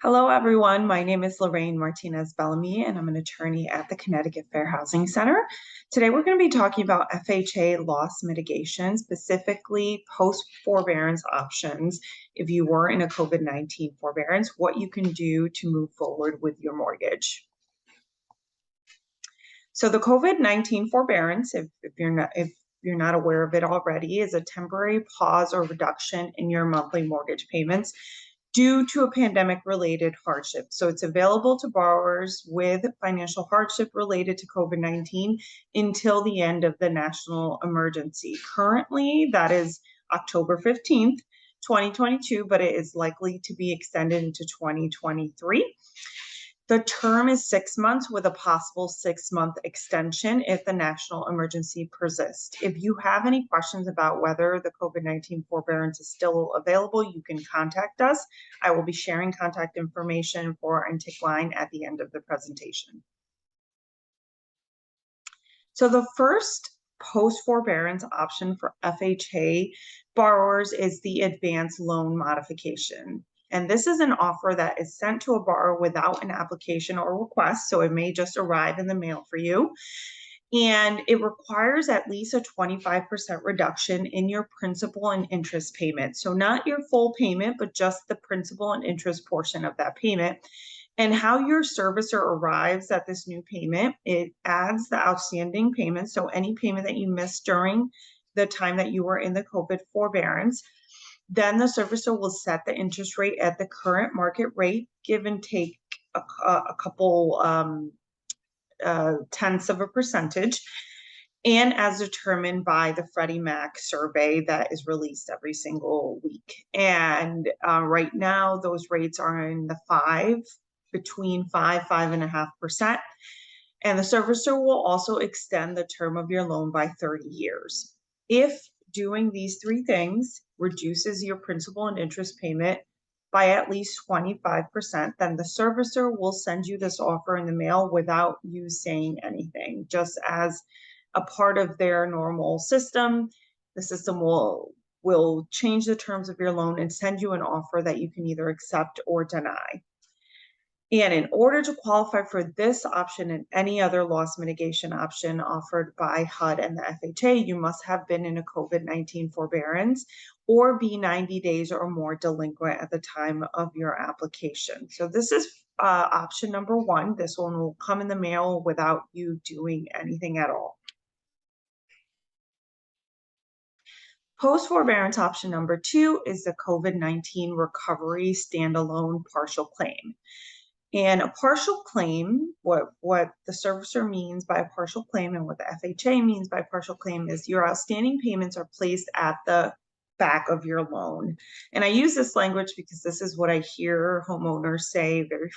Hello, everyone. My name is Loraine Martinez Bellamy, and I'm an attorney at the Connecticut Fair Housing Center. Today, we're going to be talking about FHA loss mitigation, specifically post-forbearance options. If you were in a COVID-19 forbearance, what you can do to move forward with your mortgage. So the COVID-19 forbearance, if you're not aware of it already, is a temporary pause or reduction in your monthly mortgage payments due to a pandemic-related hardship. So it's available to borrowers with financial hardship related to COVID-19 until the end of the national emergency. Currently, that is October 15th, 2022, but it is likely to be extended into 2023. The term is 6 months with a possible 6-month extension if the national emergency persists. If you have any questions about whether the COVID-19 forbearance is still available, you can contact us. I will be sharing contact information for our intake line at the end of the presentation. So the first post-forbearance option for FHA borrowers is the advanced loan modification. And this is an offer that is sent to a borrower without an application or request, so it may just arrive in the mail for you. And it requires at least a 25% reduction in your principal and interest payment. So not your full payment, but just the principal and interest portion of that payment. And how your servicer arrives at this new payment, it adds the outstanding payment. So any payment that you missed during the time that you were in the COVID forbearance, then the servicer will set the interest rate at the current market rate, give and take a couple tenths of a percentage, and as determined by the Freddie Mac survey that is released every single week. And right now, those rates are in the between 5.5%. And the servicer will also extend the term of your loan by 30 years. If doing these three things reduces your principal and interest payment by at least 25%, then the servicer will send you this offer in the mail without you saying anything. Just as a part of their normal system, the system will change the terms of your loan and send you an offer that you can either accept or deny. And in order to qualify for this option and any other loss mitigation option offered by HUD and the FHA, you must have been in a COVID-19 forbearance or be 90 days or more delinquent at the time of your application. So this is option number one. This one will come in the mail without you doing anything at all. Post-forbearance option number two is the COVID-19 recovery standalone partial claim. And a partial claim, what the servicer means by a partial claim and what the FHA means by partial claim is your outstanding payments are placed at the back of your loan. And I use this language because this is what I hear homeowners say very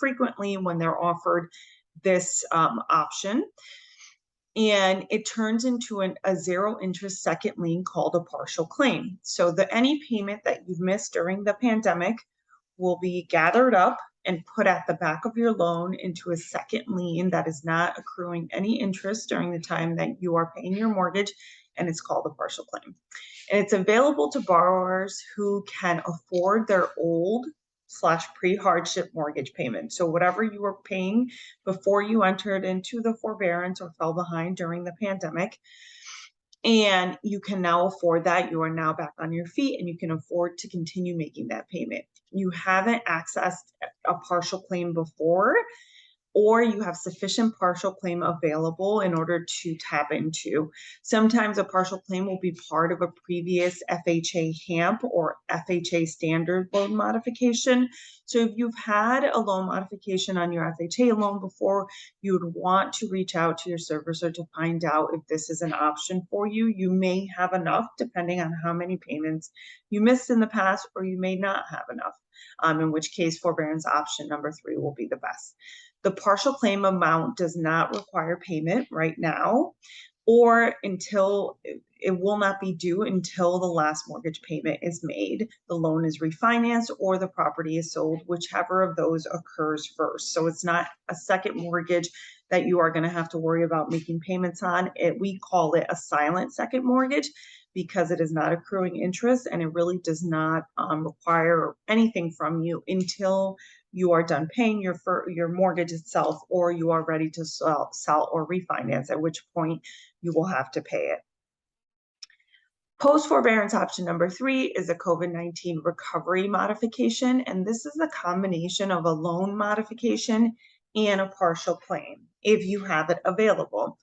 frequently when they're offered this option. And it turns into a zero interest second lien called a partial claim. So any payment that you've missed during the pandemic will be gathered up and put at the back of your loan into a second lien that is not accruing any interest during the time that you are paying your mortgage, and it's called a partial claim. And it's available to borrowers who can afford their old / pre-hardship mortgage payment. So whatever you were paying before you entered into the forbearance or fell behind during the pandemic, and you can now afford that. You are now back on your feet and you can afford to continue making that payment. You haven't accessed a partial claim before, or you have sufficient partial claim available in order to tap into. Sometimes a partial claim will be part of a previous FHA HAMP or FHA standard loan modification. So if you've had a loan modification on your FHA loan before, you would want to reach out to your servicer to find out if this is an option for you. You may have enough depending on how many payments you missed in the past, or you may not have enough, in which case forbearance option number 3 will be the best. The partial claim amount does not require payment right now, or until it will not be due until the last mortgage payment is made, the loan is refinanced, or the property is sold, whichever of those occurs first. So it's not a second mortgage that you are going to have to worry about making payments on. We call it a silent second mortgage because it is not accruing interest, and it really does not require anything from you until you are done paying your mortgage itself, or you are ready to sell or refinance, at which point you will have to pay it. Post-forbearance option number 3 is a COVID-19 recovery modification, and this is a combination of a loan modification and a partial claim if you have it available.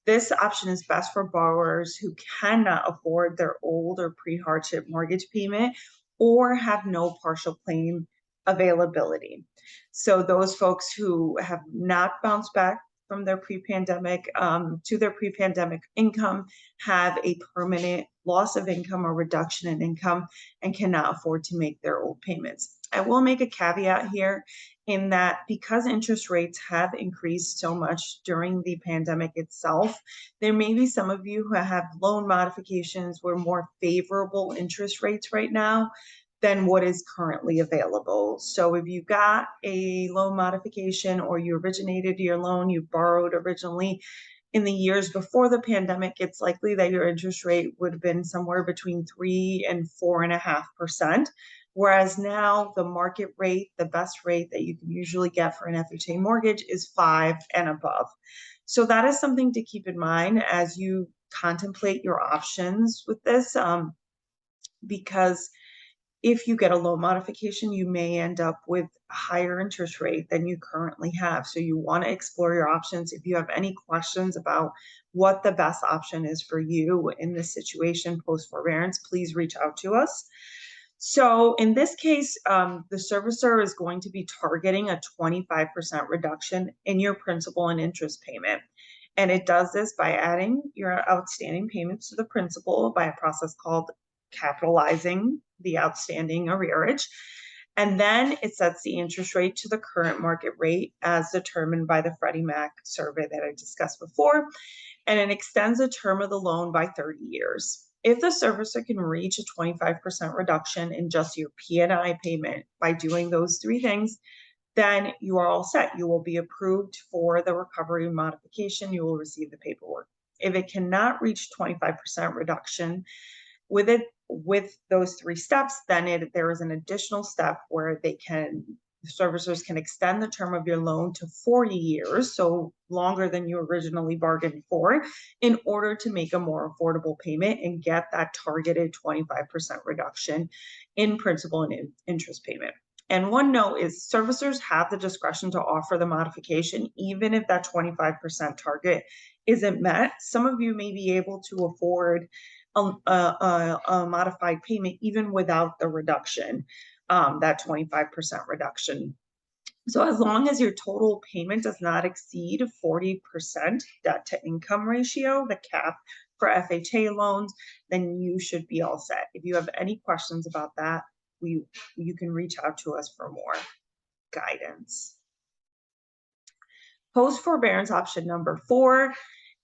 This option is best for borrowers who cannot afford their old or pre-hardship mortgage payment or have no partial claim availability. So those folks who have not bounced back from their pre-pandemic to their pre-pandemic income, have a permanent loss of income or reduction in income, and cannot afford to make their old payments. I will make a caveat here in that because interest rates have increased so much during the pandemic itself, there may be some of you who have loan modifications where more favorable interest rates right now than what is currently available. So if you got a loan modification, or you originated your loan, you borrowed originally in the years before the pandemic, it's likely that your interest rate would have been somewhere between 3 and 4.5%. Whereas now the market rate, the best rate that you can usually get for an FHA mortgage, is 5 and above. So that is something to keep in mind as you contemplate your options with this, because if you get a loan modification, you may end up with a higher interest rate than you currently have. So you want to explore your options. If you have any questions about what the best option is for you in this situation post-forbearance, please reach out to us. So in this case, the servicer is going to be targeting a 25% reduction in your principal and interest payment. And it does this by adding your outstanding payments to the principal by a process called capitalizing the outstanding arrearage. And then it sets the interest rate to the current market rate as determined by the Freddie Mac survey that I discussed before. And it extends the term of the loan by 30 years. If the servicer can reach a 25% reduction in just your P&I payment by doing those 3 things, then you are all set. You will be approved for the recovery modification. You will receive the paperwork. If it cannot reach 25% reduction with those 3 steps, then there is an additional step where the servicers can extend the term of your loan to 40 years, so longer than you originally bargained for, in order to make a more affordable payment and get that targeted 25% reduction in principal and interest payment. And one note is servicers have the discretion to offer the modification even if that 25% target isn't met. Some of you may be able to afford a modified payment even without the reduction, that 25% reduction. So as long as your total payment does not exceed 40% debt to income ratio, the cap for FHA loans, then you should be all set. If you have any questions about that, you can reach out to us for more guidance. Post-forbearance option number 4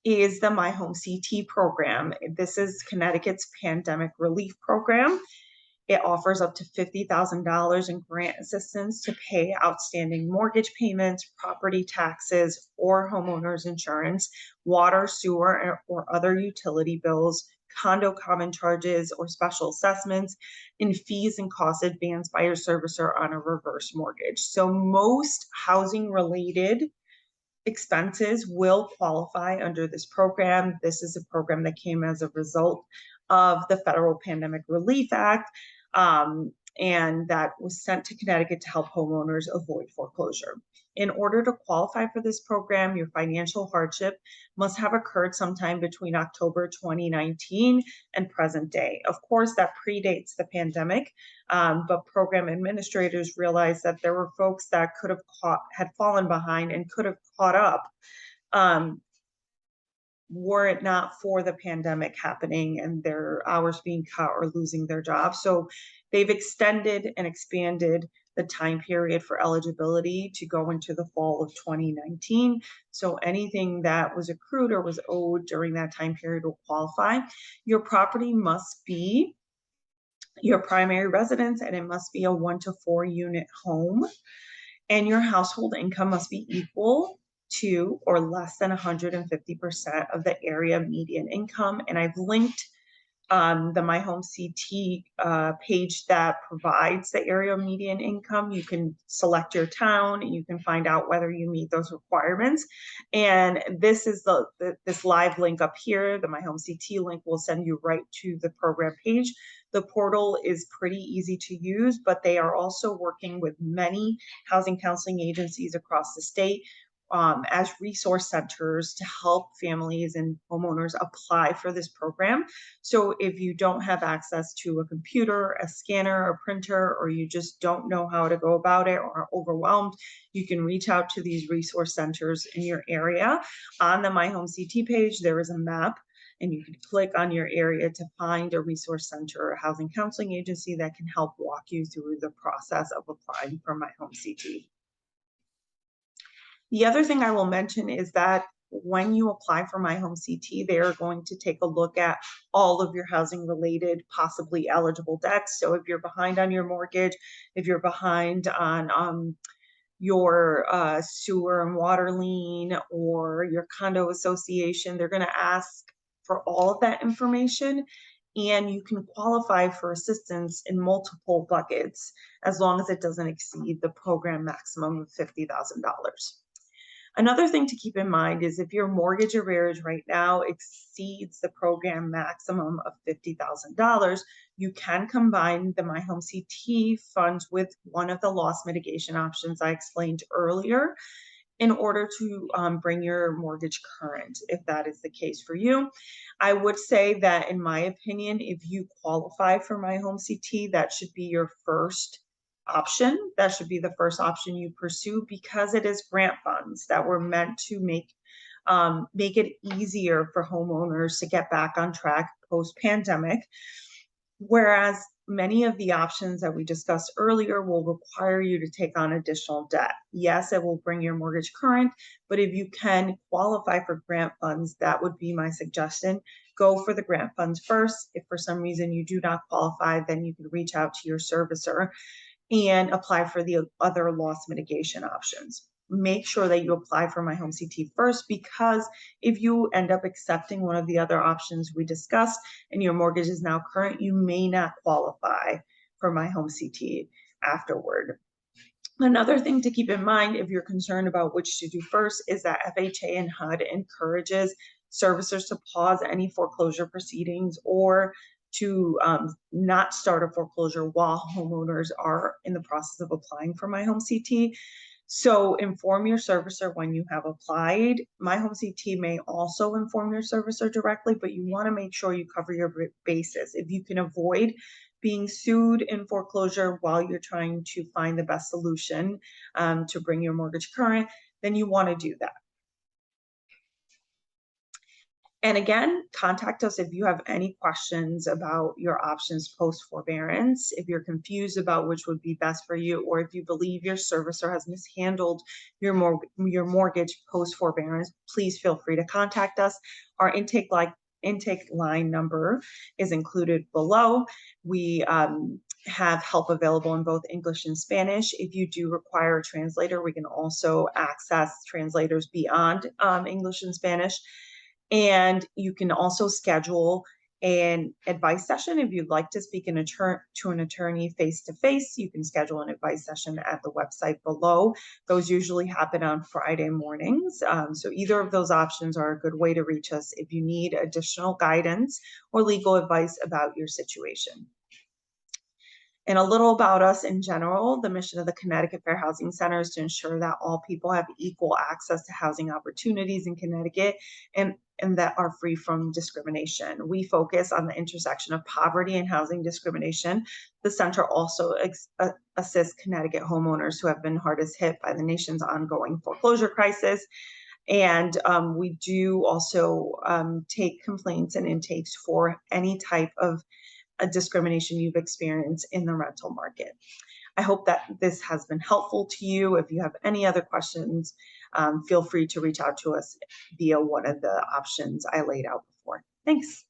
is the My Home CT program. This is Connecticut's pandemic relief program. It offers up to $50,000 in grant assistance to pay outstanding mortgage payments, property taxes, or homeowners insurance, water, sewer, or other utility bills, condo common charges or special assessments, and fees and costs advanced by your servicer on a reverse mortgage. So most housing related expenses will qualify under this program. This is a program that came as a result of the Federal Pandemic Relief Act, and that was sent to Connecticut to help homeowners avoid foreclosure. In order to qualify for this program, your financial hardship must have occurred sometime between October 2019 and present day. Of course, that predates the pandemic, but program administrators realized that there were folks that had fallen behind and could have caught up were it not for the pandemic happening and their hours being cut or losing their job. So they've extended and expanded the time period for eligibility to go into the fall of 2019. So anything that was accrued or was owed during that time period will qualify. Your property must be your primary residence, and it must be a 1 to 4 unit home, and your household income must be equal to or less than 150% of the area median income. And I've linked on the My Home CT page that provides the area median income. You can select your town, you can find out whether you meet those requirements. And this is this live link up here, the My Home CT link will send you right to the program page. The portal is pretty easy to use, but they are also working with many housing counseling agencies across the state as resource centers to help families and homeowners apply for this program. So if you don't have access to a computer, a scanner, a printer, or you just don't know how to go about it or are overwhelmed, you can reach out to these resource centers in your area. On the My Home CT page, there is a map, and you can click on your area to find a resource center or housing counseling agency that can help walk you through the process of applying for My Home CT. The other thing I will mention is that when you apply for My Home CT, they are going to take a look at all of your housing related, possibly eligible debts. So if you're behind on your mortgage, if you're behind on your sewer and water lien or your condo association, they're going to ask for all of that information. And you can qualify for assistance in multiple buckets as long as it doesn't exceed the program maximum of $50,000. Another thing to keep in mind is if your mortgage arrears right now exceeds the program maximum of $50,000, you can combine the My Home CT funds with one of the loss mitigation options I explained earlier in order to bring your mortgage current, if that is the case for you. I would say that, in my opinion, if you qualify for My Home CT, that should be your first option. That should be the first option you pursue, because it is grant funds that were meant to make it easier for homeowners to get back on track post-pandemic. Whereas many of the options that we discussed earlier will require you to take on additional debt. Yes, it will bring your mortgage current, but if you can qualify for grant funds, that would be my suggestion. Go for the grant funds first. If for some reason you do not qualify, then you can reach out to your servicer and apply for the other loss mitigation options. Make sure that you apply for My Home CT first, because if you end up accepting one of the other options we discussed and your mortgage is now current, you may not qualify for My Home CT afterward. Another thing to keep in mind if you're concerned about which to do first is that FHA and HUD encourages servicers to pause any foreclosure proceedings or to not start a foreclosure while homeowners are in the process of applying for My Home CT. So inform your servicer when you have applied. My Home CT may also inform your servicer directly, but you want to make sure you cover your bases. If you can avoid being sued in foreclosure while you're trying to find the best solution to bring your mortgage current, then you want to do that. And again, contact us if you have any questions about your options post-forbearance, if you're confused about which would be best for you, or if you believe your servicer has mishandled your mortgage post-forbearance, please feel free to contact us. Our intake line number is included below. We have help available in both English and Spanish. If you do require a translator, we can also access translators beyond English and Spanish. And you can also schedule an advice session. If you'd like to speak to an attorney face-to-face, you can schedule an advice session at the website below. Those usually happen on Friday mornings. So either of those options are a good way to reach us if you need additional guidance or legal advice about your situation. And a little about us in general. The mission of the Connecticut Fair Housing Center is to ensure that all people have equal access to housing opportunities in Connecticut and that are free from discrimination. We focus on the intersection of poverty and housing discrimination. The center also assists Connecticut homeowners who have been hardest hit by the nation's ongoing foreclosure crisis. And we do also take complaints and intakes for any type of discrimination you've experienced in the rental market. I hope that this has been helpful to you. If you have any other questions, feel free to reach out to us via one of the options I laid out before. Thanks.